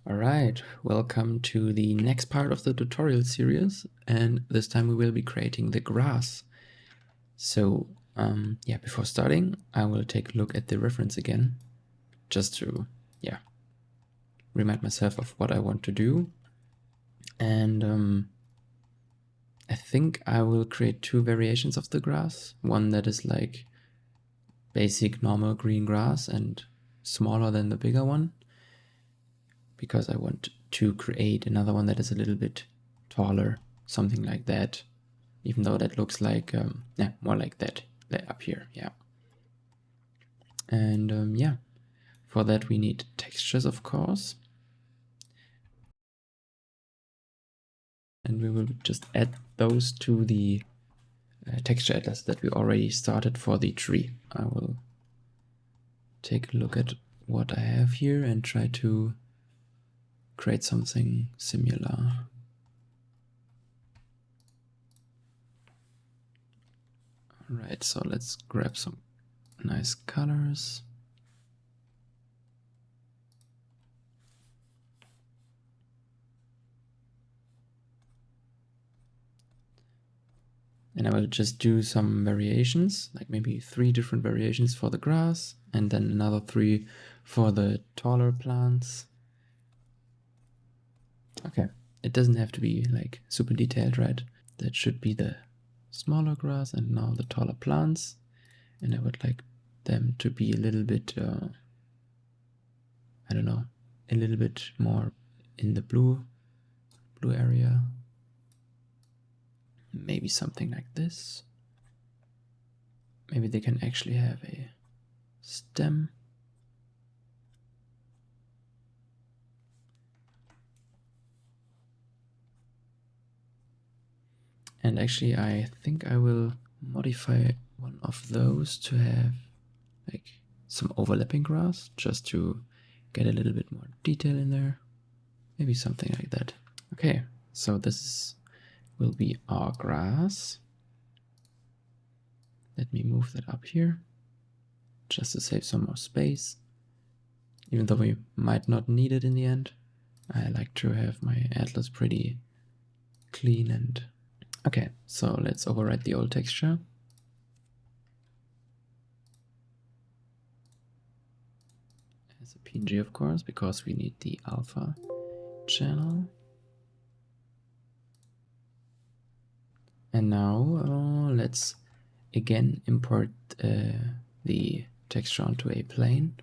Alright, welcome to the next part of the tutorial series, and this time we will be creating the grass. So before starting, I will take a look at the reference again, just to remind myself of what I want to do. And I think I will create two variations of the grass, one that is like basic normal green grass and smaller than the bigger one, because I want to create another one that is a little bit taller, something like that, even though that looks like more like that up here. And for that we need textures, of course, and we will just add those to the texture atlas that we already started for the tree. I will take a look at what I have here and try to create something similar. Alright, so let's grab some nice colors. And I will just do some variations, like maybe 3 different variations for the grass, and then another 3 for the taller plants. Okay, it doesn't have to be like super detailed, right? That should be the smaller grass and now the taller plants. And I would like them to be a little bit, I don't know, a little bit more in the blue area. Maybe something like this. Maybe they can actually have a stem. And actually, I think I will modify one of those to have like some overlapping grass, just to get a little bit more detail in there. Maybe something like that. Okay, so this will be our grass. Let me move that up here, just to save some more space. Even though we might not need it in the end, I like to have my atlas pretty clean. And okay, so let's overwrite the old texture. As a PNG, of course, because we need the alpha channel. And now let's again import the texture onto a plane.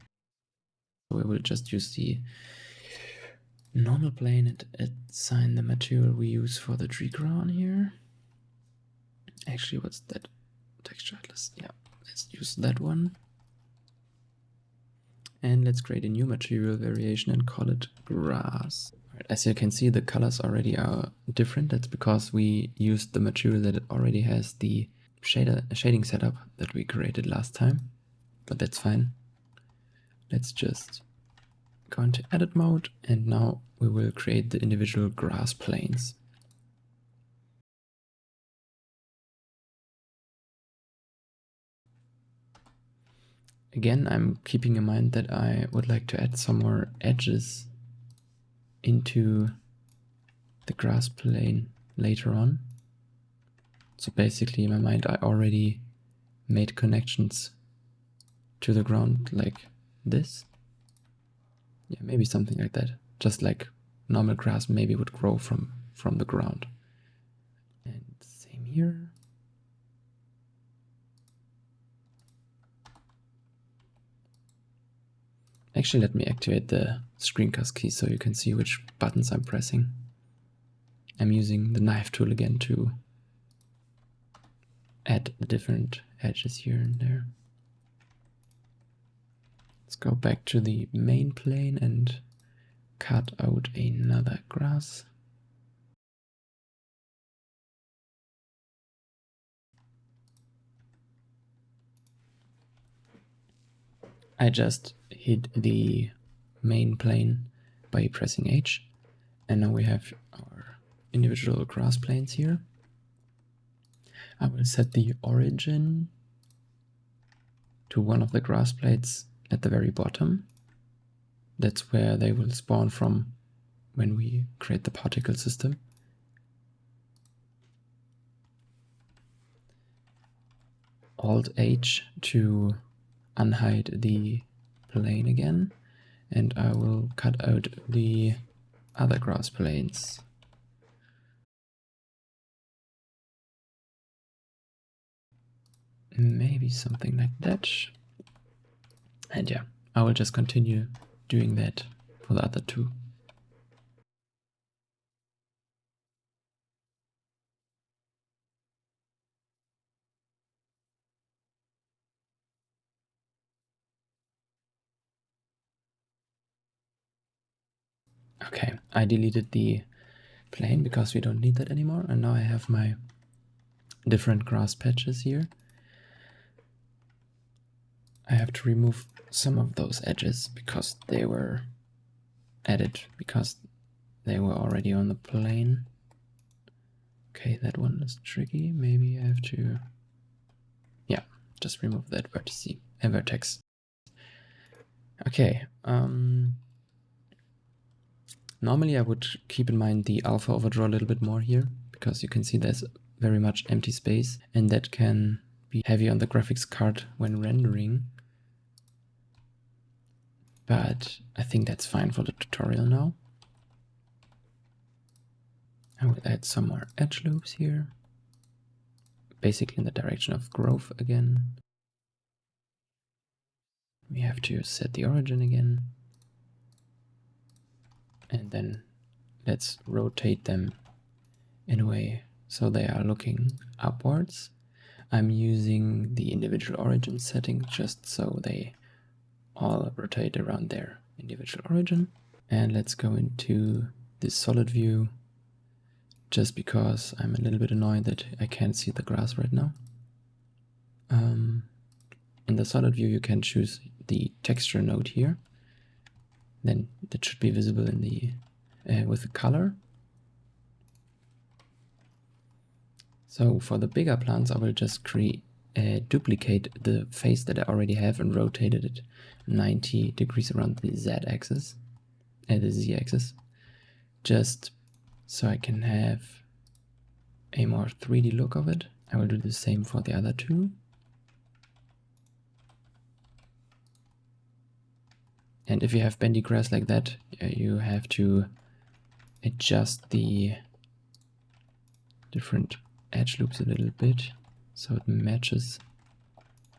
We will just use the normal plane and assign the material we use for the tree crown here. Actually, what's that texture atlas? Yeah, let's use that one. And let's create a new material variation and call it grass. Right, as you can see, the colors already are different. That's because we used the material that already has the shading setup that we created last time, but that's fine. Let's just go into edit mode, and now we will create the individual grass planes. Again, I'm keeping in mind that I would like to add some more edges into the grass plane later on. So basically, in my mind, I already made connections to the ground like this. Yeah, maybe something like that. Just like normal grass maybe would grow from the ground. And same here. Actually, let me activate the screencast key so you can see which buttons I'm pressing. I'm using the knife tool again to add the different edges here and there. Let's go back to the main plane and cut out another grass. I just hit the main plane by pressing H, and now we have our individual grass planes here. I will set the origin to one of the grass plates at the very bottom. That's where they will spawn from when we create the particle system. Alt-H to unhide the plane again, and I will cut out the other grass planes. Maybe something like that. And yeah, I will just continue doing that for the other two. Okay, I deleted the plane because we don't need that anymore, and now I have my different grass patches here. I have to remove some of those edges because they were added because they were already on the plane. Okay, that one is tricky. Maybe I have to, yeah, just remove that vertex. Okay, normally I would keep in mind the alpha overdraw a little bit more here, because you can see there's very much empty space, and that can be heavy on the graphics card when rendering. But I think that's fine for the tutorial now. I will add some more edge loops here, basically in the direction of growth again. We have to set the origin again. And then let's rotate them in a way so they are looking upwards. I'm using the individual origin setting just so they all rotate around their individual origin. And let's go into this solid view, just because I'm a little bit annoyed that I can't see the grass right now. In the solid view you can choose the texture node here. Then that should be visible in the with the color. So for the bigger plants, I will just duplicate the face that I already have and rotated it 90 degrees around the z-axis, the z-axis, just so I can have a more 3D look of it. I will do the same for the other two. And if you have bendy grass like that, you have to adjust the different edge loops a little bit so it matches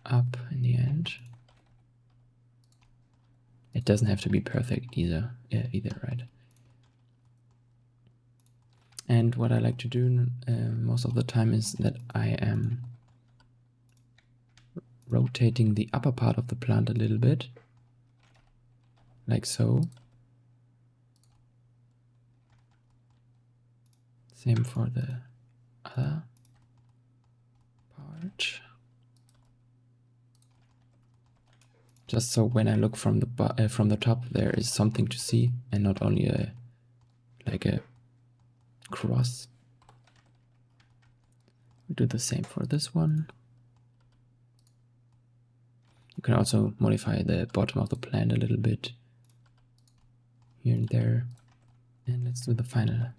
up in the end. It doesn't have to be perfect either, right? And what I like to do most of the time is that I am rotating the upper part of the plant a little bit, like so. Same for the other part. Just so when I look from the top, there is something to see and not only like a cross. We do the same for this one. You can also modify the bottom of the plant a little bit here and there. And let's do the final.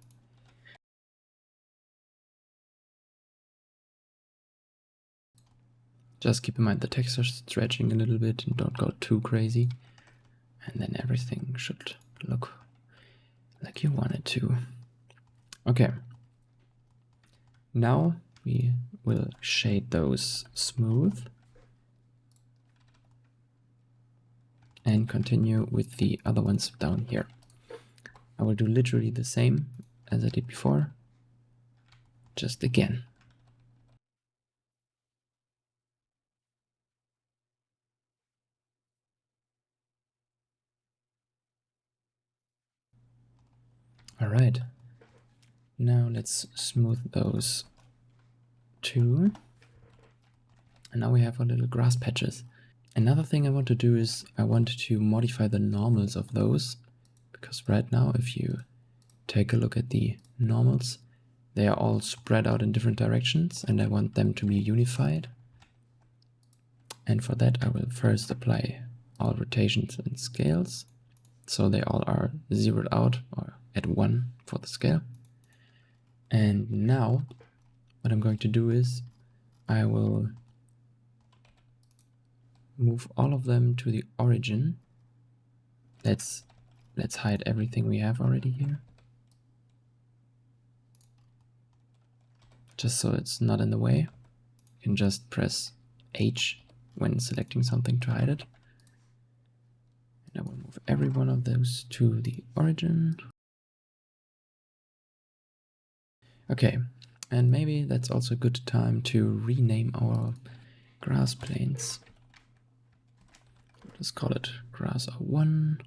Just keep in mind the texture stretching a little bit and don't go too crazy. And then everything should look like you want it to. Okay. Now we will shade those smooth and continue with the other ones down here. I will do literally the same as I did before, just again. All right, now let's smooth those two. And now we have our little grass patches. Another thing I want to do is I want to modify the normals of those, because right now if you take a look at the normals, they are all spread out in different directions and I want them to be unified. And for that I will first apply all rotations and scales, so they all are zeroed out or at 1 for the scale. And now what I'm going to do is I will move all of them to the origin. Let's hide everything we have already here, just so it's not in the way. You can just press H when selecting something to hide it. And I will move every one of those to the origin. Okay, and maybe that's also a good time to rename our grass planes. Let's call it grass 1,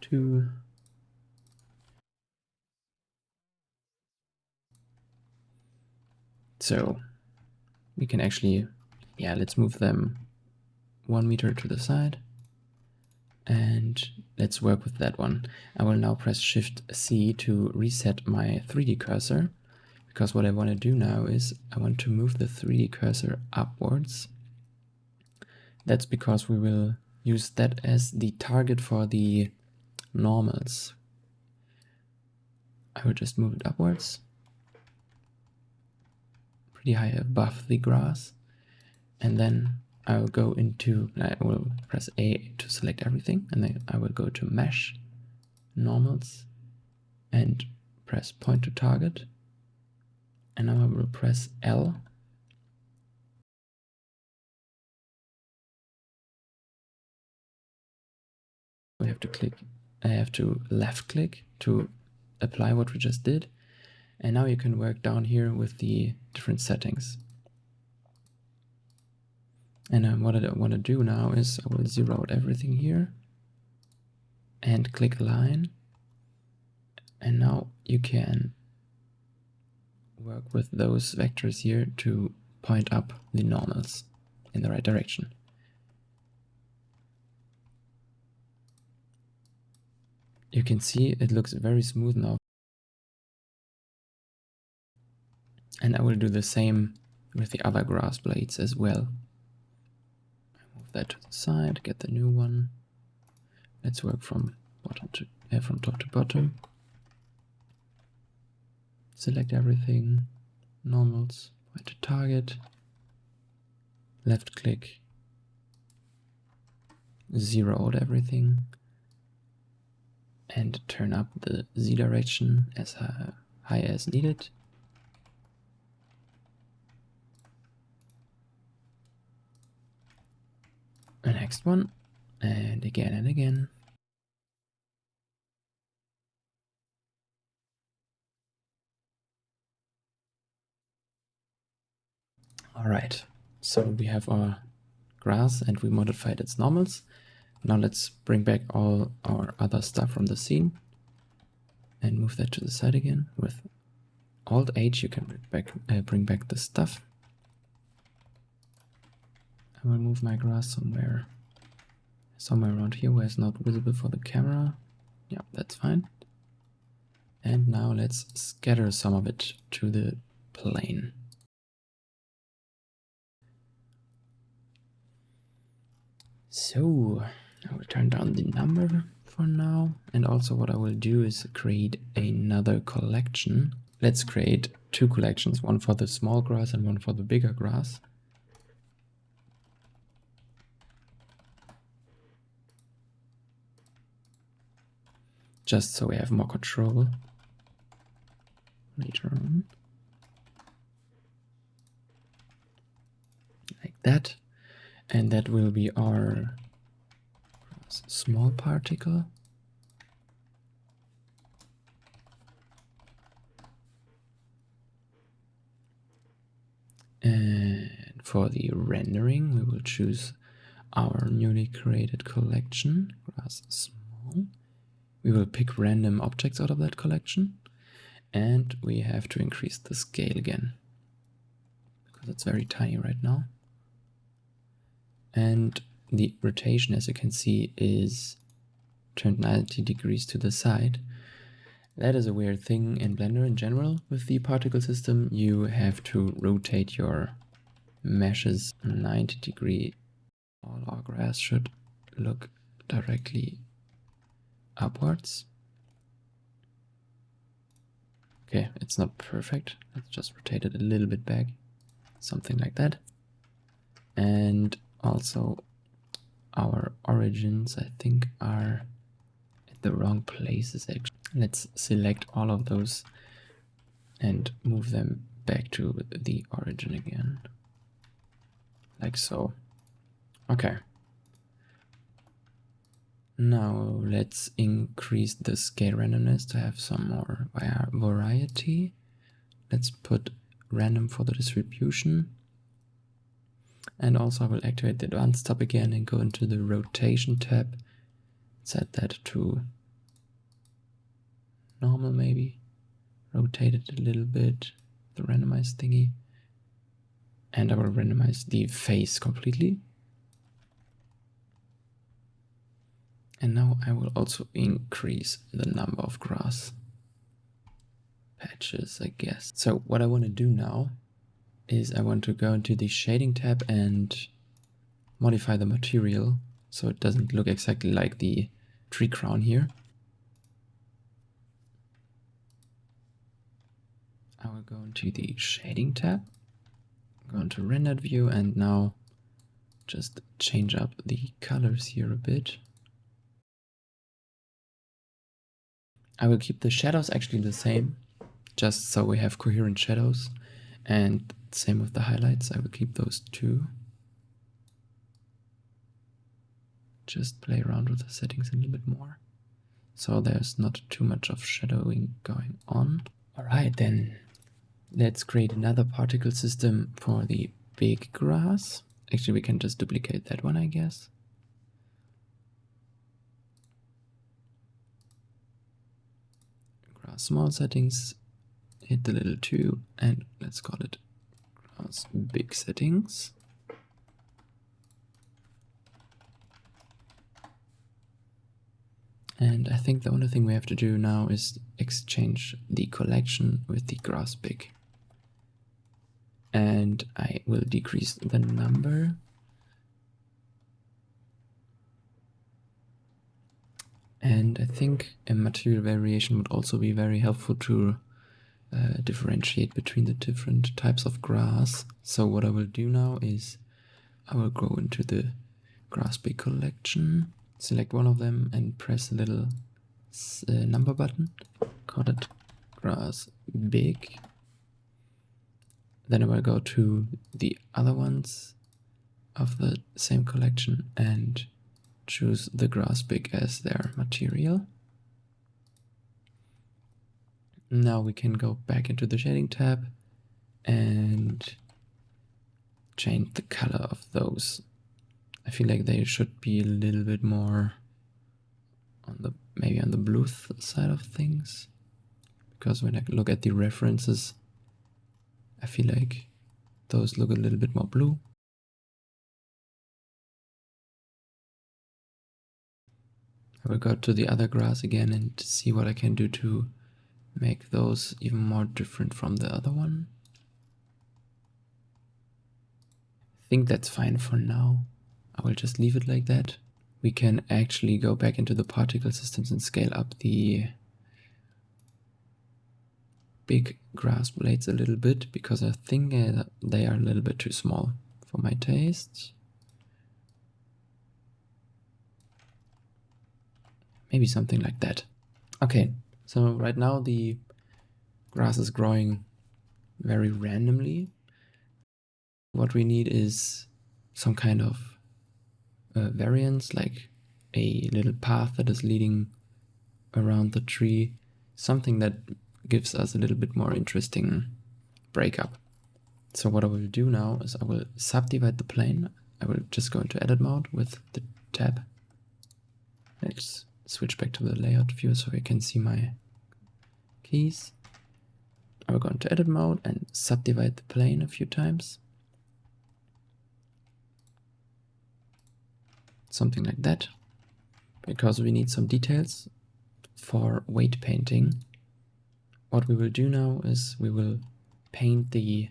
2. So we can actually, yeah, let's move them 1 meter to the side. And let's work with that one. I will now press Shift C to reset my 3D cursor, because what I want to do now is I want to move the 3D cursor upwards. That's because we will use that as the target for the normals. I will just move it upwards, pretty high above the grass, and then I will go into, I will press A to select everything, and then I will go to Mesh, Normals, and press Point to Target, and now I will press L. We have to click, I have to left click to apply what we just did, and now you can work down here with the different settings. And what I want to do now is I will zero out everything here and click Align. And now you can work with those vectors here to point up the normals in the right direction. You can see it looks very smooth now. And I will do the same with the other grass blades as well. Move that to the side, get the new one. Let's work from bottom to from top to bottom. Select everything, normals, point to target, left click, zero out everything, and turn up the Z direction as high as needed. The next one, and again and again. All right, so we have our grass and we modified its normals. Now let's bring back all our other stuff from the scene and move that to the side again. With Alt H you can bring back the stuff. I will move my grass somewhere around here where it's not visible for the camera. Yeah, that's fine. And now let's scatter some of it to the plane. So I will turn down the number for now. And also what I will do is create another collection. Let's create 2 collections, one for the small grass and one for the bigger grass. Just so we have more control later on. Like that. And that will be our small particle. And for the rendering, we will choose our newly created collection, grass small. We will pick random objects out of that collection. And we have to increase the scale again, because it's very tiny right now. And the rotation, as you can see, is turned 90 degrees to the side. That is a weird thing in Blender in general. With the particle system, you have to rotate your meshes 90 degrees. All our grass should look directly upwards. Okay, it's not perfect. Let's just rotate it a little bit back. Something like that. And also our origins, I think, are at the wrong places actually. Let's select all of those and move them back to the origin again. Like so. Okay. Now let's increase the scale randomness to have some more variety. Let's put random for the distribution. And also I will activate the advanced tab again and go into the rotation tab. Set that to normal maybe. Rotate it a little bit, the randomize thingy. And I will randomize the face completely. And now I will also increase the number of grass patches, I guess. So what I want to do now is I want to go into the shading tab and modify the material so it doesn't look exactly like the tree crown here. I will go into the shading tab, go into rendered view, and now just change up the colors here a bit. I will keep the shadows actually the same, just so we have coherent shadows, and same with the highlights. I will keep those too. Just play around with the settings a little bit more, so there's not too much of shadowing going on. All right, then let's create another particle system for the big grass. Actually, we can just duplicate that one, I guess. Grass small settings, hit the little 2, and let's call it grass big settings. And I think the only thing we have to do now is exchange the collection with the grass big. And I will decrease the number. And I think a material variation would also be very helpful to differentiate between the different types of grass. So what I will do now is I will go into the grass big collection, select one of them and press a little number button, call it grass big. Then I will go to the other ones of the same collection and choose the grass big as their material. Now we can go back into the shading tab and change the color of those. I feel like they should be a little bit more on the maybe on the blue side of things, because when I look at the references, I feel like those look a little bit more blue. I will go to the other grass again and see what I can do to make those even more different from the other one. I think that's fine for now. I will just leave it like that. We can actually go back into the particle systems and scale up the big grass blades a little bit, because I think they are a little bit too small for my taste. Maybe something like that. Okay, so right now the grass is growing very randomly. What we need is some kind of variance, like a little path that is leading around the tree, something that gives us a little bit more interesting breakup. So what I will do now is I will subdivide the plane. I will just go into edit mode with the tab. Let's switch back to the layout view so we can see my keys. I will go into edit mode and subdivide the plane a few times. Something like that, because we need some details for weight painting. What we will do now is we will paint the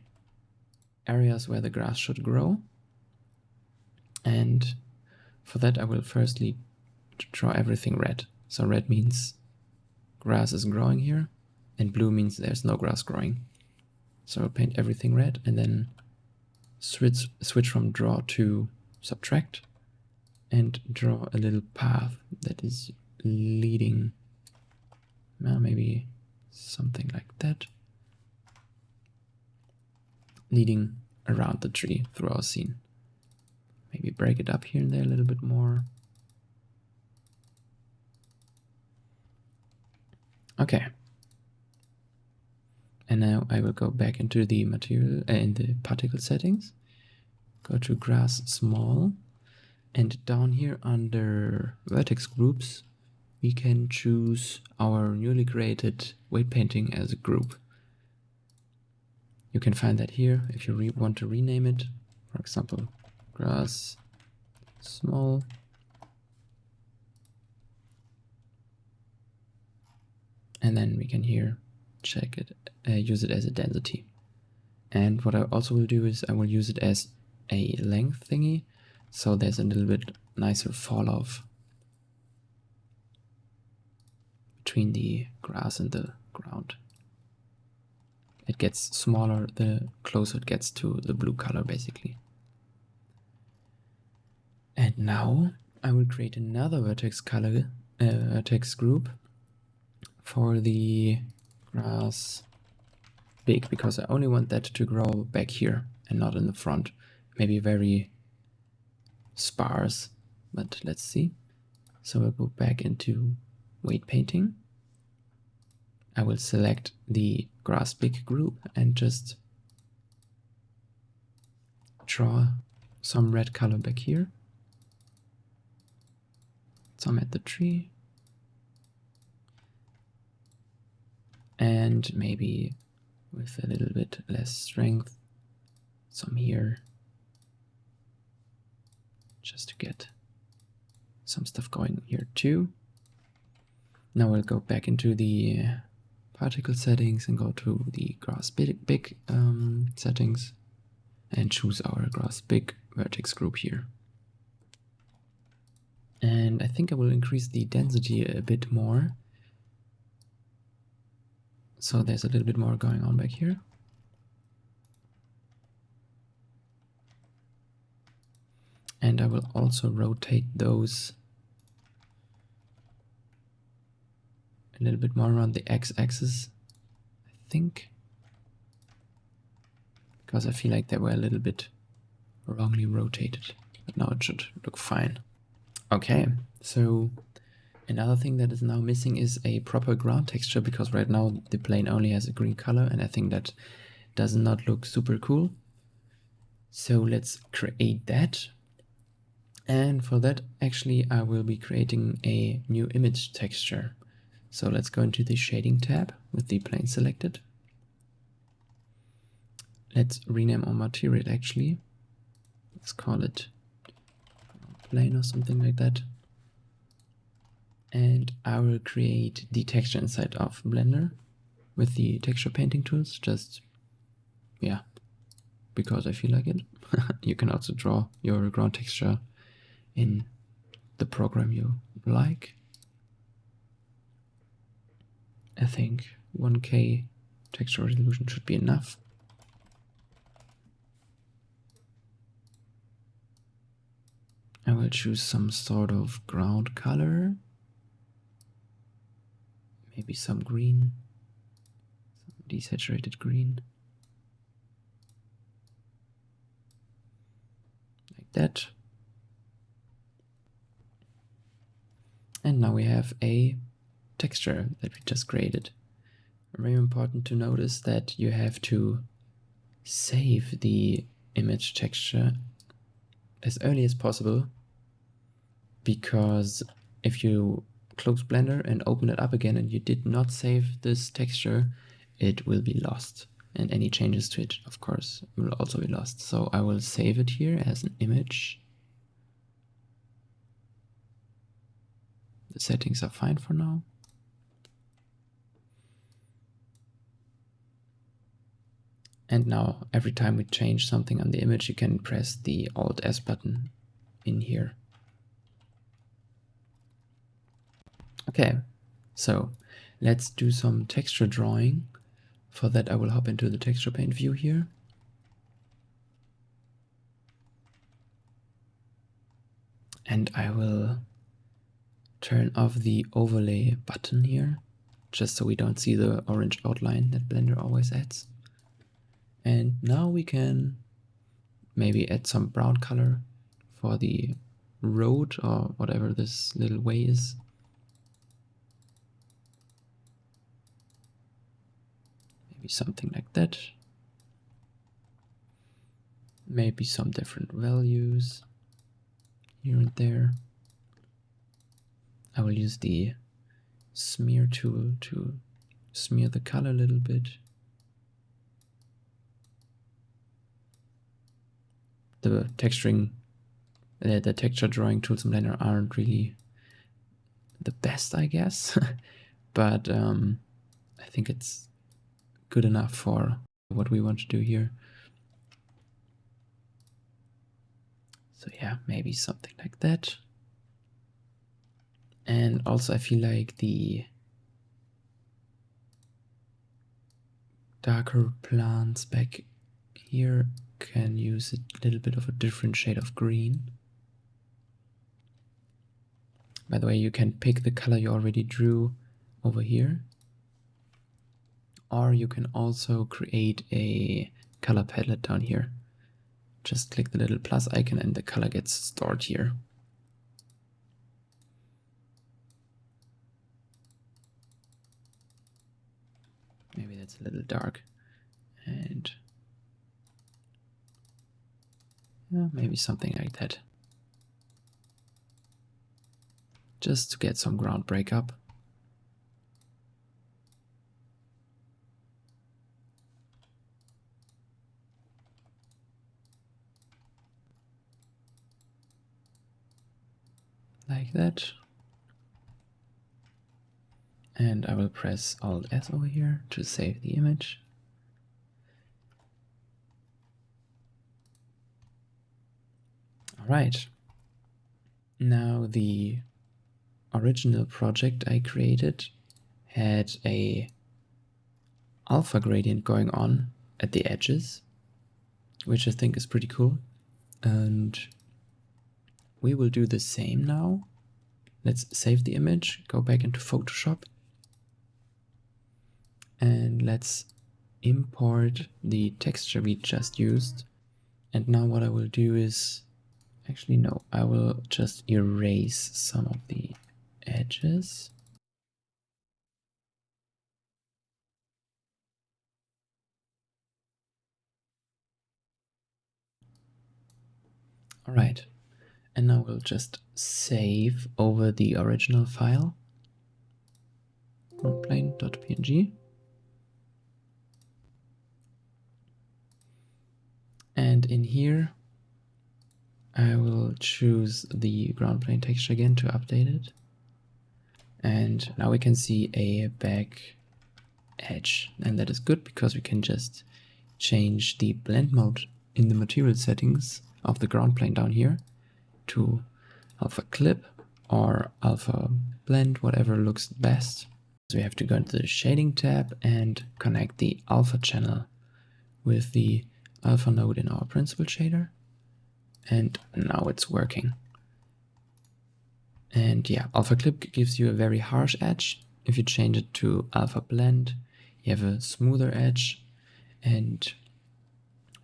areas where the grass should grow. And for that I will firstly draw everything red. So red means grass is growing here, and blue means there's no grass growing. So I'll paint everything red and then switch from draw to subtract and draw a little path that is leading, maybe something like that, leading around the tree through our scene. Maybe break it up here and there a little bit more. Okay. And now I will go back into the material, in the particle settings, go to grass small, and down here under vertex groups, we can choose our newly created weight painting as a group. You can find that here if you want to rename it. For example, grass small. And then we can here check it, use it as a density. And what I also will do is I will use it as a length thingy, so there's a little bit nicer fall off between the grass and the ground. It gets smaller the closer it gets to the blue color, basically. And now I will create another vertex color, vertex group for the grass big, because I only want that to grow back here and not in the front. Maybe very sparse, but let's see. So I'll go back into weight painting. I will select the grass big group and just draw some red color back here, some at the tree, and maybe with a little bit less strength, some here, just to get some stuff going here too. Now we'll go back into the particle settings and go to the grass big settings and choose our grass big vertex group here. And I think I will increase the density a bit more, so there's a little bit more going on back here. And I will also rotate those a little bit more around the x-axis, I think, because I feel like they were a little bit wrongly rotated, but now it should look fine. Okay, so another thing that is now missing is a proper ground texture, because right now the plane only has a green color, and I think that does not look super cool. So let's create that. And for that, actually, I will be creating a new image texture. So let's go into the shading tab with the plane selected. Let's rename our material actually. Let's call it plane or something like that. And I will create the texture inside of Blender with the texture painting tools, just, yeah, because I feel like it. You can also draw your ground texture in the program you like. I think 1K texture resolution should be enough. I will choose some sort of ground color, maybe some green, some desaturated green, like that. And now we have a texture that we just created. Very important to notice that you have to save the image texture as early as possible, because if you close Blender and open it up again and you did not save this texture, it will be lost, and any changes to it, of course, will also be lost. So I will save it here as an image. The settings are fine for now. And now every time we change something on the image, you can press the Alt S button in here. Okay, so let's do some texture drawing. For that, I will hop into the texture paint view here. And I will turn off the overlay button here, just so we don't see the orange outline that Blender always adds. And now we can maybe add some brown color for the road or whatever this little way is. Maybe something like that. Maybe some different values here and there. I will use the smear tool to smear the color a little bit. The the texture drawing tools in Blender aren't really the best, I guess, but I think it's good enough for what we want to do here. So yeah, maybe something like that. And also I feel like the darker plants back here can use a little bit of a different shade of green. By the way, you can pick the color you already drew over here. Or you can also create a color palette down here. Just click the little plus icon and the color gets stored here. Maybe that's a little dark. And yeah, maybe something like that. Just to get some ground breakup. Like that. And I will press Alt S over here to save the image. All right. Now the original project I created had a alpha gradient going on at the edges, which I think is pretty cool. And we will do the same now. Let's save the image, go back into Photoshop, and let's import the texture we just used. And now what I will do is, actually no, I will just erase some of the edges. All right, and now we'll just save over the original file, groundplane.png. And in here, I will choose the ground plane texture again to update it. And now we can see a back edge, and that is good because we can just change the blend mode in the material settings of the ground plane down here to alpha clip or alpha blend, whatever looks best. So we have to go into the shading tab and connect the alpha channel with the alpha node in our principal shader. And now it's working. And yeah, alpha clip gives you a very harsh edge. If you change it to alpha blend, you have a smoother edge. And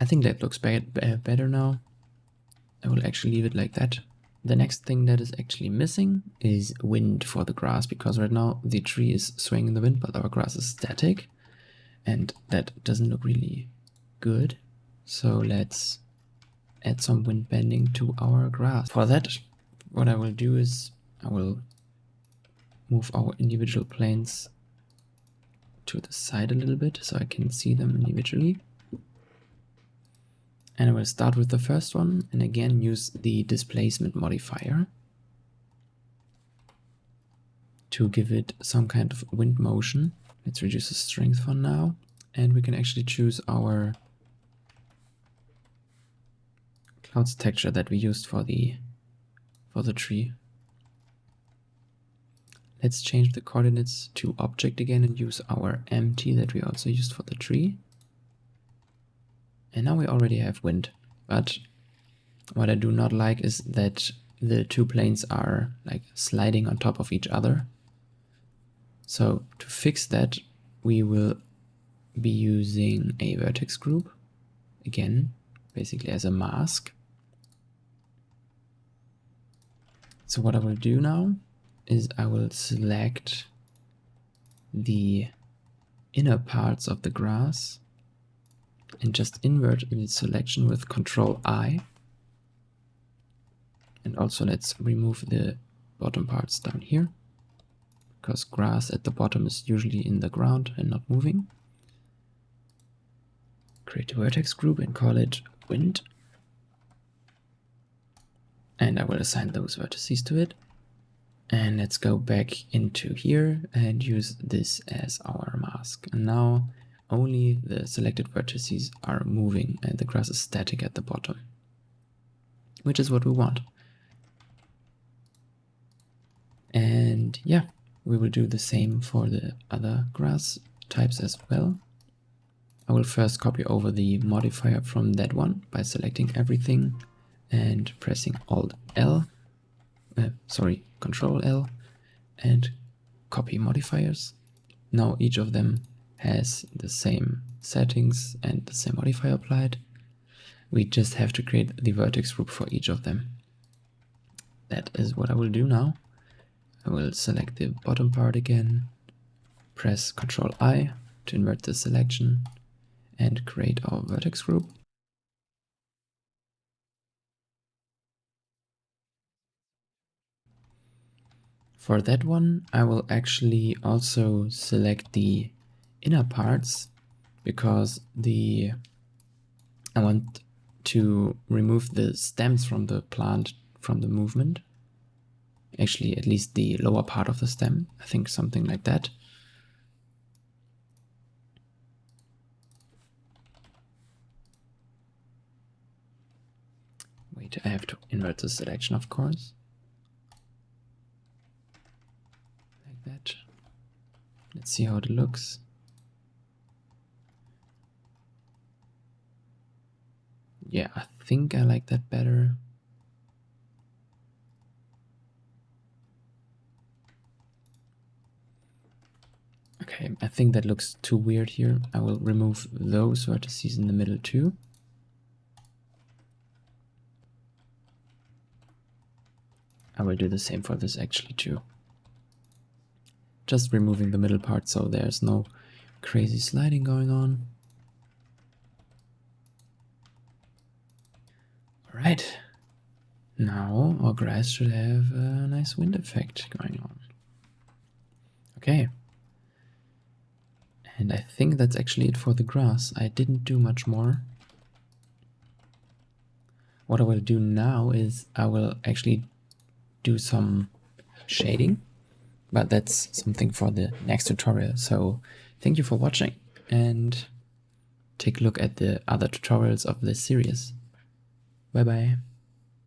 I think that looks better now. I will actually leave it like that. The next thing that is actually missing is wind for the grass, because right now the tree is swaying in the wind, but our grass is static. And that doesn't look really good. So let's add some wind bending to our grass. For that, what I will do is I will move our individual planes to the side a little bit so I can see them individually. And I will start with the first one and again use the displacement modifier to give it some kind of wind motion. Let's reduce the strength for now, and we can actually choose our clouds texture that we used for the tree. Let's change the coordinates to object again and use our empty that we also used for the tree. And now we already have wind, but what I do not like is that the two planes are like sliding on top of each other. So to fix that, we will be using a vertex group, again, basically as a mask. So what I will do now is I will select the inner parts of the grass and just invert the selection with Control I. And also let's remove the bottom parts down here, because grass at the bottom is usually in the ground and not moving. Create a vertex group and call it wind. And I will assign those vertices to it. And let's go back into here and use this as our mask. And now only the selected vertices are moving and the grass is static at the bottom, which is what we want. And yeah, we will do the same for the other grass types as well. I will first copy over the modifier from that one by selecting everything and pressing Control L and copy modifiers. Now each of them has the same settings and the same modifier applied. We just have to create the vertex group for each of them. That is what I will do now. I will select the bottom part again, press Control I to invert the selection and create our vertex group. For that one, I will actually also select the inner parts because I want to remove the stems from the plant from the movement. Actually, at least the lower part of the stem, I think something like that. Wait, I have to invert the selection, of course. Like that. Let's see how it looks. Yeah, I think I like that better. Okay, I think that looks too weird here. I will remove those vertices in the middle too. I will do the same for this actually too. Just removing the middle part so there's no crazy sliding going on. Alright, now our grass should have a nice wind effect going on. Okay. And I think that's actually it for the grass. I didn't do much more. What I will do now is I will actually do some shading, but that's something for the next tutorial. So thank you for watching and take a look at the other tutorials of this series. Bye bye.